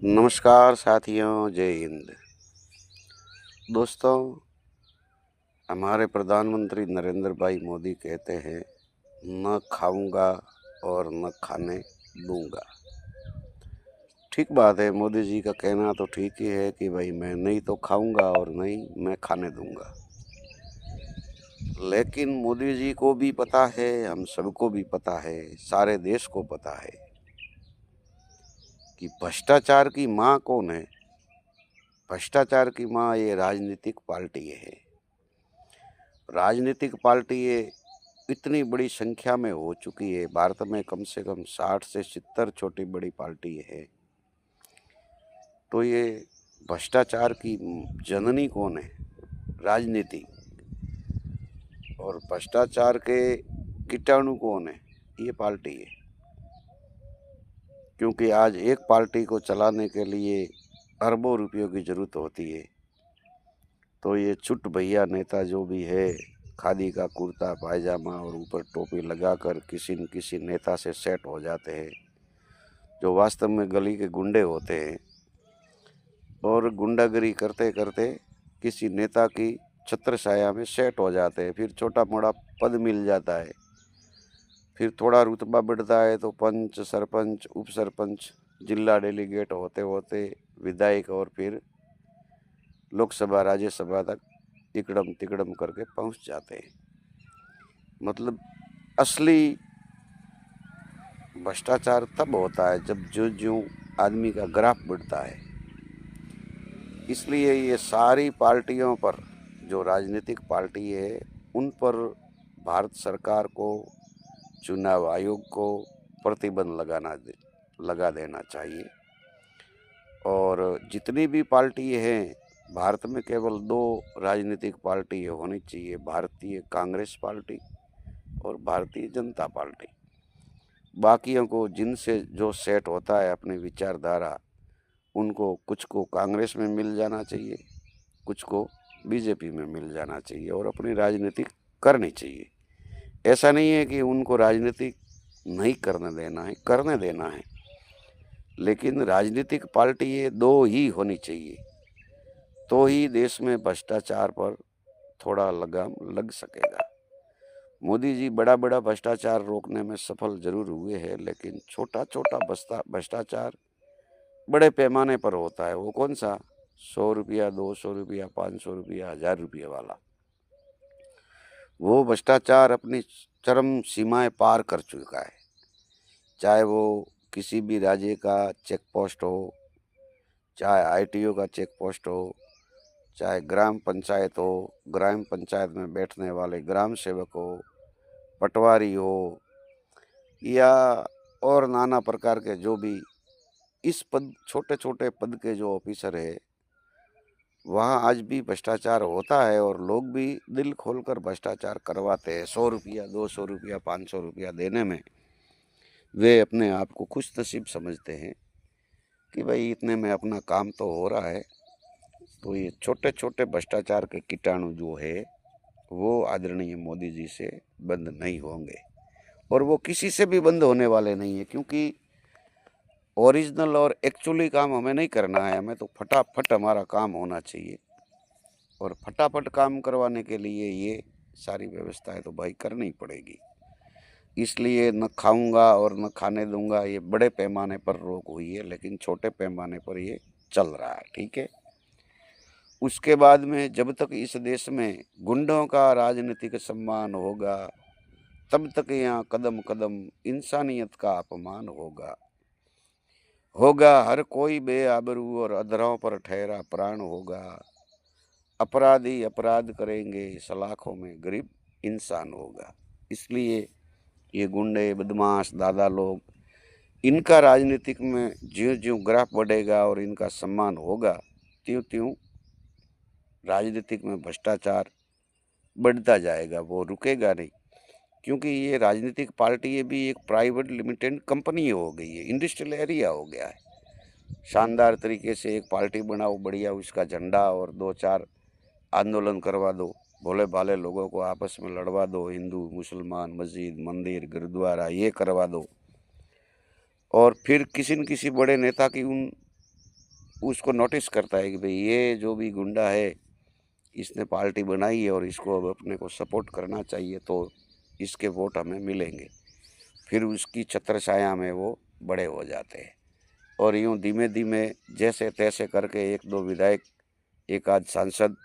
नमस्कार साथियों, जय हिंद। दोस्तों, हमारे प्रधानमंत्री नरेंद्र भाई मोदी कहते हैं, न खाऊंगा और न खाने दूंगा। ठीक बात है, मोदी जी का कहना तो ठीक ही है कि भाई मैं नहीं तो खाऊंगा और नहीं मैं खाने दूंगा। लेकिन मोदी जी को भी पता है, हम सबको भी पता है, सारे देश को पता है कि भ्रष्टाचार की माँ कौन है। भ्रष्टाचार की माँ ये राजनीतिक पार्टी है। राजनीतिक पार्टी ये इतनी बड़ी संख्या में हो चुकी है। भारत में कम से कम 60 से 70 छोटी बड़ी पार्टी है। तो ये भ्रष्टाचार की जननी कौन है? राजनीति। और भ्रष्टाचार के कीटाणु कौन है? ये पार्टी है। क्योंकि आज एक पार्टी को चलाने के लिए अरबों रुपयों की जरूरत होती है। तो ये छुट भैया नेता जो भी है, खादी का कुर्ता पायजामा और ऊपर टोपी लगाकर किसी न किसी नेता से सेट हो जाते हैं, जो वास्तव में गली के गुंडे होते हैं। और गुंडागिरी करते करते किसी नेता की छत्र छाया में सेट हो जाते हैं। फिर छोटा मोटा पद मिल जाता है। फिर थोड़ा रुतबा बढ़ता है तो पंच, सरपंच, उप सरपंच, जिला डेलीगेट होते होते विधायक और फिर लोकसभा, राज्यसभा तक तिकड़म तिकड़म करके पहुंच जाते हैं। मतलब असली भ्रष्टाचार तब होता है जब जो आदमी का ग्राफ बढ़ता है। इसलिए ये सारी पार्टियों पर, जो राजनीतिक पार्टी है, उन पर भारत सरकार को, चुनाव आयोग को प्रतिबंध लगा देना चाहिए। और जितनी भी पार्टी हैं, भारत में केवल 2 राजनीतिक पार्टी होनी चाहिए, भारतीय कांग्रेस पार्टी और भारतीय जनता पार्टी। बाकियों को जिनसे जो सेट होता है अपनी विचारधारा, उनको कुछ को कांग्रेस में मिल जाना चाहिए, कुछ को बीजेपी में मिल जाना चाहिए और अपनी राजनीति करनी चाहिए। ऐसा नहीं है कि उनको राजनीति नहीं करने देना है, करने देना है। लेकिन राजनीतिक पार्टी ये 2 ही होनी चाहिए, तो ही देश में भ्रष्टाचार पर थोड़ा लगाम लग सकेगा। मोदी जी बड़ा बड़ा भ्रष्टाचार रोकने में सफल जरूर हुए हैं, लेकिन छोटा छोटा भ्रष्टाचार बड़े पैमाने पर होता है। वो कौन सा? 100 रुपया, 200 रुपया, 500 रुपया, 1000 रुपये वाला। वो भ्रष्टाचार अपनी चरम सीमाएं पार कर चुका है। चाहे वो किसी भी राज्य का चेक पोस्ट हो, चाहे आईटीओ का चेक पोस्ट हो, चाहे ग्राम पंचायत हो, ग्राम पंचायत में बैठने वाले ग्राम सेवक हो, पटवारी हो, या और नाना प्रकार के जो भी इस पद, छोटे छोटे पद के जो ऑफिसर है, वहाँ आज भी भ्रष्टाचार होता है। और लोग भी दिल खोलकर भ्रष्टाचार करवाते हैं। 100 रुपया, 200 रुपया, 500 रुपया देने में वे अपने आप को खुश नसीब समझते हैं कि भाई इतने में अपना काम तो हो रहा है। तो ये छोटे छोटे भ्रष्टाचार के कीटाणु जो है, वो आदरणीय मोदी जी से बंद नहीं होंगे और वो किसी से भी बंद होने वाले नहीं है। क्योंकि ओरिजिनल और एक्चुअली काम हमें नहीं करना है, हमें तो फटाफट हमारा काम होना चाहिए। और फटाफट काम करवाने के लिए ये सारी व्यवस्थाएं तो भाई करनी पड़ेगी। इसलिए न खाऊंगा और न खाने दूंगा, ये बड़े पैमाने पर रोक हुई है, लेकिन छोटे पैमाने पर ये चल रहा है। ठीक है। उसके बाद में जब तक इस देश में गुंडों का राजनीतिक सम्मान होगा, तब तक यहाँ कदम कदम इंसानियत का अपमान होगा। हर कोई बेआबरू और अधरों पर ठहरा प्राण होगा। अपराधी अपराध करेंगे, सलाखों में गरीब इंसान होगा। इसलिए ये गुंडे, बदमाश, दादा लोग, इनका राजनीतिक में ज्यों ज्यों ग्राफ बढ़ेगा और इनका सम्मान होगा, त्यों त्यों राजनीतिक में भ्रष्टाचार बढ़ता जाएगा, वो रुकेगा नहीं। क्योंकि ये राजनीतिक पार्टी ये भी एक प्राइवेट लिमिटेड कंपनी हो गई है, इंडस्ट्रियल एरिया हो गया है। शानदार तरीके से एक पार्टी बनाओ, बढ़िया उसका झंडा और 2-4 आंदोलन करवा दो, भोले भाले लोगों को आपस में लड़वा दो, हिंदू मुसलमान, मस्जिद, मंदिर, गुरुद्वारा, ये करवा दो। और फिर किसी न किसी बड़े नेता की उन उसको नोटिस करता है कि भाई ये जो भी गुंडा है इसने पार्टी बनाई है और इसको अब अपने को सपोर्ट करना चाहिए, तो इसके वोट हमें मिलेंगे। फिर उसकी छत्रछाया में वो बड़े हो जाते हैं और यूँ धीमे धीमे जैसे तैसे करके एक दो विधायक, एक आध सांसद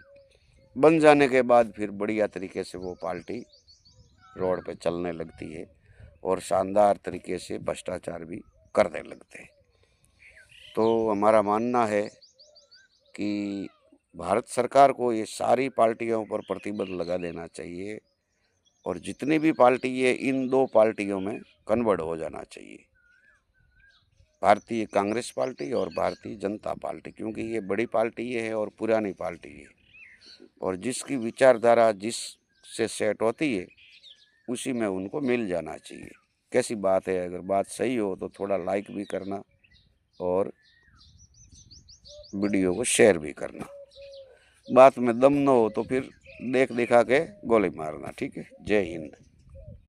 बन जाने के बाद फिर बढ़िया तरीके से वो पार्टी रोड पे चलने लगती है और शानदार तरीके से भ्रष्टाचार भी करने लगते हैं। तो हमारा मानना है कि भारत सरकार को ये सारी पार्टियों पर प्रतिबंध लगा देना चाहिए और जितनी भी पार्टी है इन दो पार्टियों में कन्वर्ट हो जाना चाहिए, भारतीय कांग्रेस पार्टी और भारतीय जनता पार्टी, क्योंकि ये बड़ी पार्टी है और पुरानी पार्टी है और जिसकी विचारधारा जिससे सेट होती है उसी में उनको मिल जाना चाहिए। कैसी बात है, अगर बात सही हो तो थोड़ा लाइक भी करना और वीडियो को शेयर भी करना। बात में दम न हो तो फिर देख दिखा के गोली मारना। ठीक है, जय हिंद।